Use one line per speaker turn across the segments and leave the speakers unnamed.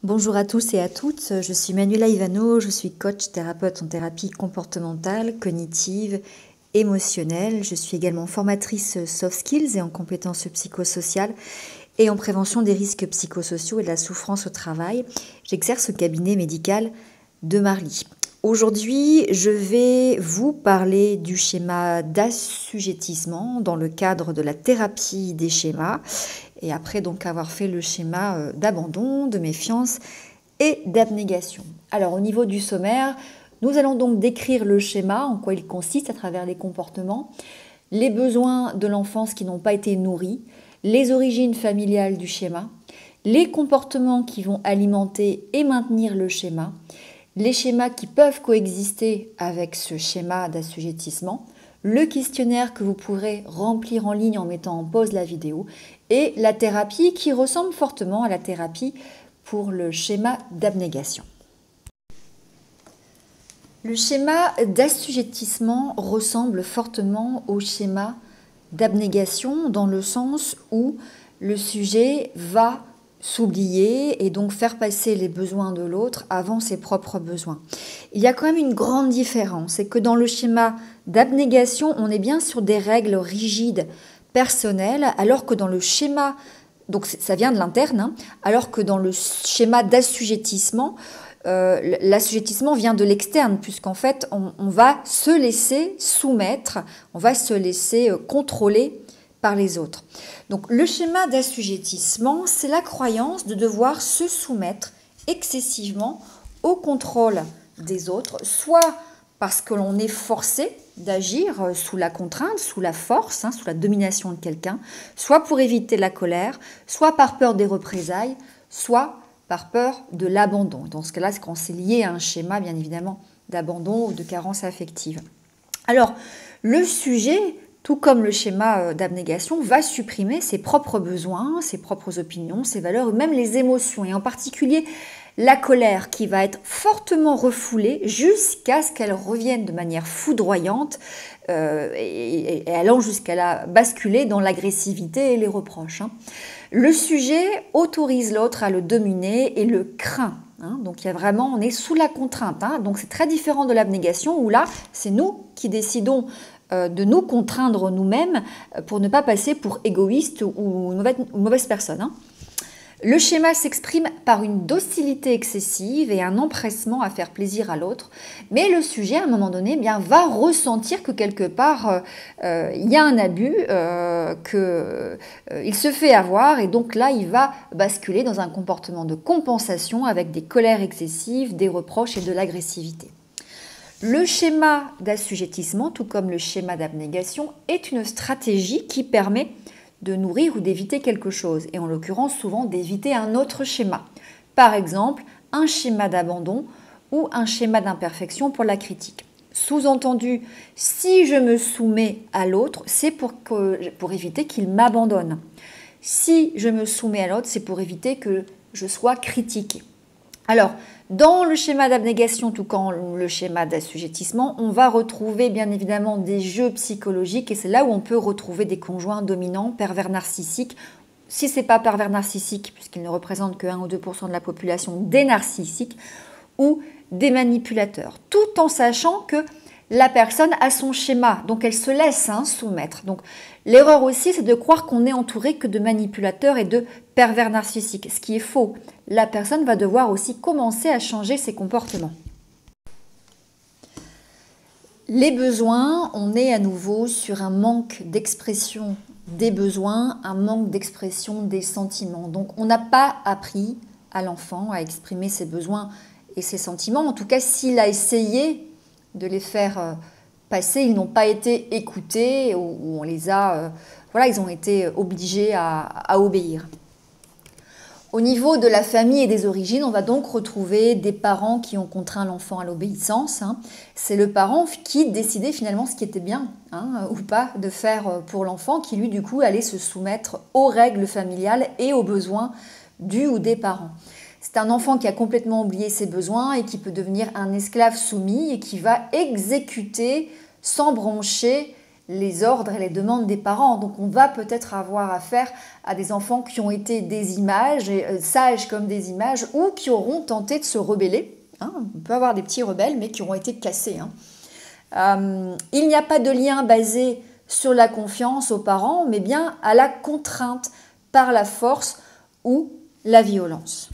Bonjour à tous et à toutes, je suis Manuela Ivano, je suis coach thérapeute en thérapie comportementale, cognitive, émotionnelle. Je suis également formatrice soft skills et en compétences psychosociales et en prévention des risques psychosociaux et de la souffrance au travail. J'exerce au cabinet médical de Marly. Aujourd'hui, je vais vous parler du schéma d'assujettissement dans le cadre de la thérapie des schémas et après donc avoir fait le schéma d'abandon, de méfiance et d'abnégation. Alors au niveau du sommaire, nous allons donc décrire le schéma, en quoi il consiste à travers les comportements, les besoins de l'enfance qui n'ont pas été nourris, les origines familiales du schéma, les comportements qui vont alimenter et maintenir le schéma, les schémas qui peuvent coexister avec ce schéma d'assujettissement, le questionnaire que vous pourrez remplir en ligne en mettant en pause la vidéo et la thérapie qui ressemble fortement à la thérapie pour le schéma d'abnégation. Le schéma d'assujettissement ressemble fortement au schéma d'abnégation dans le sens où le sujet va s'oublier et donc faire passer les besoins de l'autre avant ses propres besoins. Il y a quand même une grande différence, c'est que dans le schéma d'abnégation, on est bien sur des règles rigides personnelles, alors que dans le schéma, donc ça vient de l'interne, hein, alors que dans le schéma d'assujettissement, l'assujettissement vient de l'externe, puisqu'en fait, on va se laisser soumettre, on va se laisser contrôler par les autres. Donc le schéma d'assujettissement, c'est la croyance de devoir se soumettre excessivement au contrôle des autres, soit parce que l'on est forcé d'agir sous la contrainte, sous la force, sous la domination de quelqu'un, soit pour éviter la colère, soit par peur des représailles, soit par peur de l'abandon. Dans ce cas-là, c'est quand c'est lié à un schéma, bien évidemment, d'abandon ou de carence affective. Alors, le sujet, tout comme le schéma d'abnégation, va supprimer ses propres besoins, ses propres opinions, ses valeurs, même les émotions, et en particulier la colère qui va être fortement refoulée jusqu'à ce qu'elle revienne de manière foudroyante et allant jusqu'à la basculer dans l'agressivité et les reproches. Le sujet autorise l'autre à le dominer et le craint. Donc il y a vraiment, on est sous la contrainte. Donc c'est très différent de l'abnégation où là, c'est nous qui décidons de nous contraindre nous-mêmes pour ne pas passer pour égoïste ou une mauvaise personne. Le schéma s'exprime par une docilité excessive et un empressement à faire plaisir à l'autre, mais le sujet, à un moment donné, va ressentir que quelque part, il y a un abus, qu'il se fait avoir, et donc là, il va basculer dans un comportement de compensation avec des colères excessives, des reproches et de l'agressivité. Le schéma d'assujettissement, tout comme le schéma d'abnégation, est une stratégie qui permet de nourrir ou d'éviter quelque chose, et en l'occurrence souvent d'éviter un autre schéma. Par exemple, un schéma d'abandon ou un schéma d'imperfection pour la critique. Sous-entendu, si je me soumets à l'autre, c'est pour éviter qu'il m'abandonne. Si je me soumets à l'autre, c'est pour éviter que je sois critiquée. Alors, dans le schéma d'abnégation, tout comme le schéma d'assujettissement, on va retrouver bien évidemment des jeux psychologiques et c'est là où on peut retrouver des conjoints dominants, pervers narcissiques. Si ce n'est pas pervers narcissique, puisqu'ils ne représentent que 1 ou 2% de la population, des narcissiques ou des manipulateurs. Tout en sachant que la personne a son schéma, donc elle se laisse soumettre. Donc l'erreur aussi, c'est de croire qu'on n'est entouré que de manipulateurs et de pervers narcissiques, ce qui est faux. La personne va devoir aussi commencer à changer ses comportements. Les besoins, on est à nouveau sur un manque d'expression des besoins, un manque d'expression des sentiments. Donc on n'a pas appris à l'enfant à exprimer ses besoins et ses sentiments. En tout cas, s'il a essayé de les faire passer, ils n'ont pas été écoutés ou on les a, ils ont été obligés à obéir. Au niveau de la famille et des origines, on va donc retrouver des parents qui ont contraint l'enfant à l'obéissance. C'est le parent qui décidait finalement ce qui était bien ou pas de faire pour l'enfant, qui lui du coup allait se soumettre aux règles familiales et aux besoins du ou des parents. C'est un enfant qui a complètement oublié ses besoins et qui peut devenir un esclave soumis et qui va exécuter sans broncher les ordres et les demandes des parents. Donc on va peut-être avoir affaire à des enfants qui ont été des images, sages comme des images, ou qui auront tenté de se rebeller. On peut avoir des petits rebelles, mais qui auront été cassés. Il n'y a pas de lien basé sur la confiance aux parents, mais bien à la contrainte par la force ou la violence.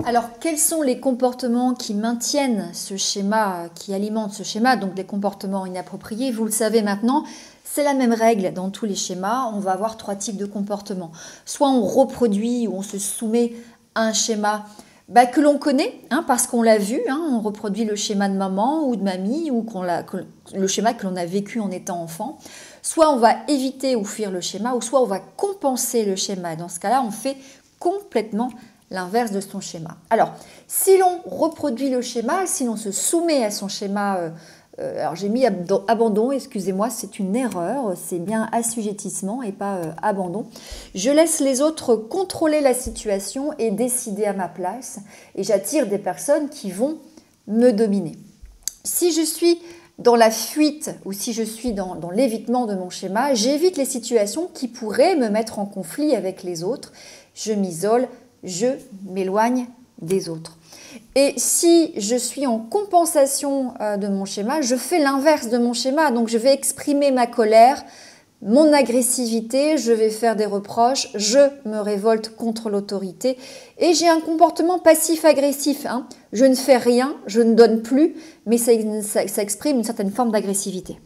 Alors, quels sont les comportements qui maintiennent ce schéma, qui alimentent ce schéma, donc des comportements inappropriés? Vous le savez maintenant, c'est la même règle dans tous les schémas. On va avoir 3 types de comportements. Soit on reproduit ou on se soumet à un schéma que l'on connaît, parce qu'on l'a vu, on reproduit le schéma de maman ou de mamie, ou le schéma que l'on a vécu en étant enfant. Soit on va éviter ou fuir le schéma, ou soit on va compenser le schéma. Dans ce cas-là, on fait complètement l'inverse de son schéma. Alors, si l'on reproduit le schéma, si l'on se soumet à son schéma, alors j'ai mis abandon, excusez-moi, c'est une erreur, c'est bien assujettissement et pas abandon. Je laisse les autres contrôler la situation et décider à ma place, et j'attire des personnes qui vont me dominer. Si je suis dans la fuite ou si je suis dans l'évitement de mon schéma, j'évite les situations qui pourraient me mettre en conflit avec les autres. Je m'isole, je m'éloigne des autres. Et si je suis en compensation de mon schéma, je fais l'inverse de mon schéma. Donc je vais exprimer ma colère, mon agressivité, je vais faire des reproches, je me révolte contre l'autorité et j'ai un comportement passif-agressif. Je ne fais rien, je ne donne plus, mais ça exprime une certaine forme d'agressivité.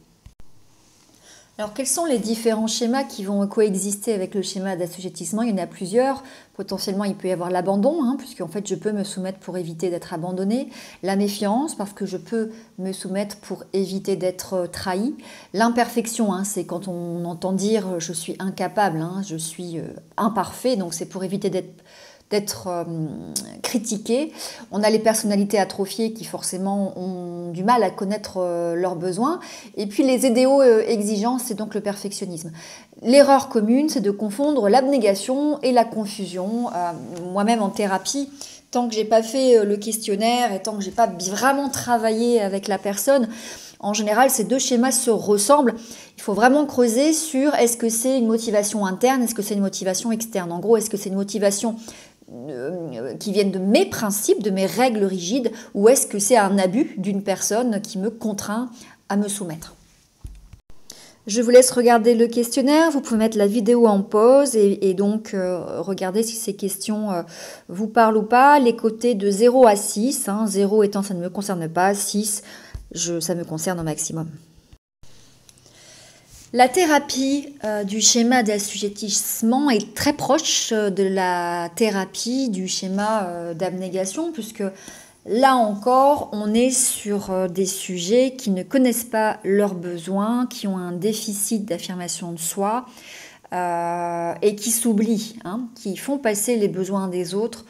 Alors, quels sont les différents schémas qui vont coexister avec le schéma d'assujettissement? Il y en a plusieurs. Potentiellement, il peut y avoir l'abandon, puisque en fait, je peux me soumettre pour éviter d'être abandonné. La méfiance, parce que je peux me soumettre pour éviter d'être trahi. L'imperfection, c'est quand on entend dire « je suis incapable », je suis imparfait, donc c'est pour éviter d'être critiqués. On a les personnalités atrophiées qui forcément ont du mal à connaître leurs besoins. Et puis les idéaux-exigences, c'est donc le perfectionnisme. L'erreur commune, c'est de confondre l'abnégation et la confusion. Moi-même en thérapie, tant que j'ai pas fait le questionnaire et tant que j'ai pas vraiment travaillé avec la personne, en général, ces 2 schémas se ressemblent. Il faut vraiment creuser sur est-ce que c'est une motivation interne, est-ce que c'est une motivation externe. En gros, est-ce que c'est une motivation qui viennent de mes principes, de mes règles rigides, ou est-ce que c'est un abus d'une personne qui me contraint à me soumettre? Je vous laisse regarder le questionnaire, vous pouvez mettre la vidéo en pause et donc regarder si ces questions vous parlent ou pas. Les côtés de 0 à 6, 0 étant ça ne me concerne pas, 6 ça me concerne au maximum. La thérapie du schéma d'assujettissement est très proche de la thérapie du schéma d'abnégation, puisque là encore, on est sur des sujets qui ne connaissent pas leurs besoins, qui ont un déficit d'affirmation de soi et qui s'oublient, qui font passer les besoins des autres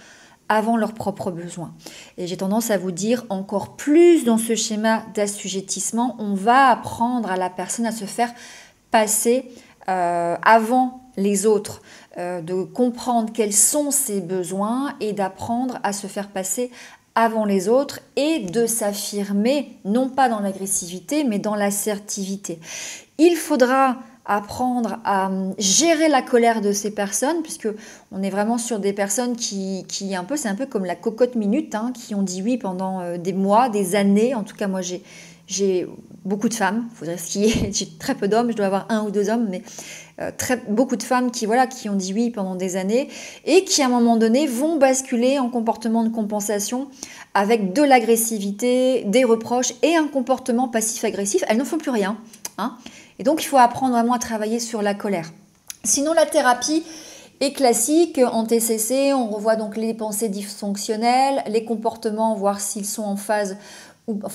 avant leurs propres besoins. Et j'ai tendance à vous dire encore plus dans ce schéma d'assujettissement, on va apprendre à la personne à se faire passer avant les autres, de comprendre quels sont ses besoins et d'apprendre à se faire passer avant les autres et de s'affirmer, non pas dans l'agressivité, mais dans l'assertivité. Il faudra apprendre à gérer la colère de ces personnes, puisque on est vraiment sur des personnes qui c'est un peu comme la cocotte minute, qui ont dit oui pendant des mois, des années. En tout cas, moi, j'ai beaucoup de femmes, il faudrait skier, j'ai très peu d'hommes, je dois avoir 1 ou 2 hommes, mais beaucoup de femmes qui ont dit oui pendant des années et qui à un moment donné vont basculer en comportement de compensation avec de l'agressivité, des reproches et un comportement passif-agressif. Elles ne font plus rien. Et donc il faut apprendre vraiment à travailler sur la colère. Sinon la thérapie est classique. En TCC, on revoit donc les pensées dysfonctionnelles, les comportements, voir s'ils sont en phase,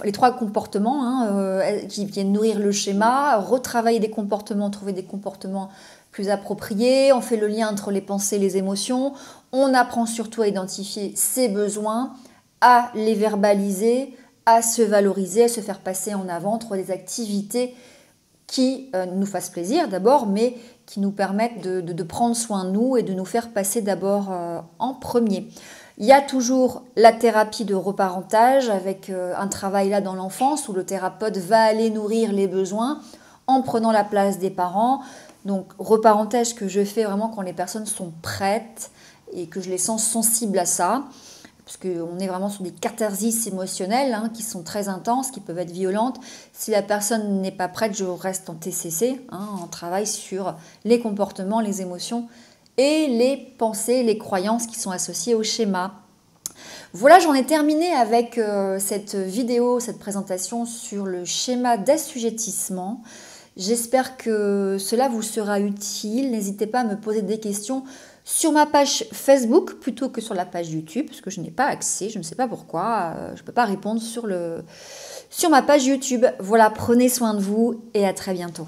les 3 comportements qui viennent nourrir le schéma, retravailler des comportements, trouver des comportements plus appropriés, on fait le lien entre les pensées et les émotions, on apprend surtout à identifier ses besoins, à les verbaliser, à se valoriser, à se faire passer en avant, trouver des activités qui nous fassent plaisir d'abord, mais qui nous permettent de prendre soin de nous et de nous faire passer d'abord en premier. Il y a toujours la thérapie de reparentage avec un travail là dans l'enfance où le thérapeute va aller nourrir les besoins en prenant la place des parents. Donc reparentage que je fais vraiment quand les personnes sont prêtes et que je les sens sensibles à ça. Parce qu'on est vraiment sur des catharsis émotionnelles qui sont très intenses, qui peuvent être violentes. Si la personne n'est pas prête, je reste en TCC, on travaille sur les comportements, les émotions et les pensées, les croyances qui sont associées au schéma. Voilà, j'en ai terminé avec cette vidéo, cette présentation sur le schéma d'assujettissement. J'espère que cela vous sera utile. N'hésitez pas à me poser des questions sur ma page Facebook plutôt que sur la page YouTube, parce que je n'ai pas accès, je ne sais pas pourquoi, je ne peux pas répondre sur ma page YouTube. Voilà, prenez soin de vous et à très bientôt.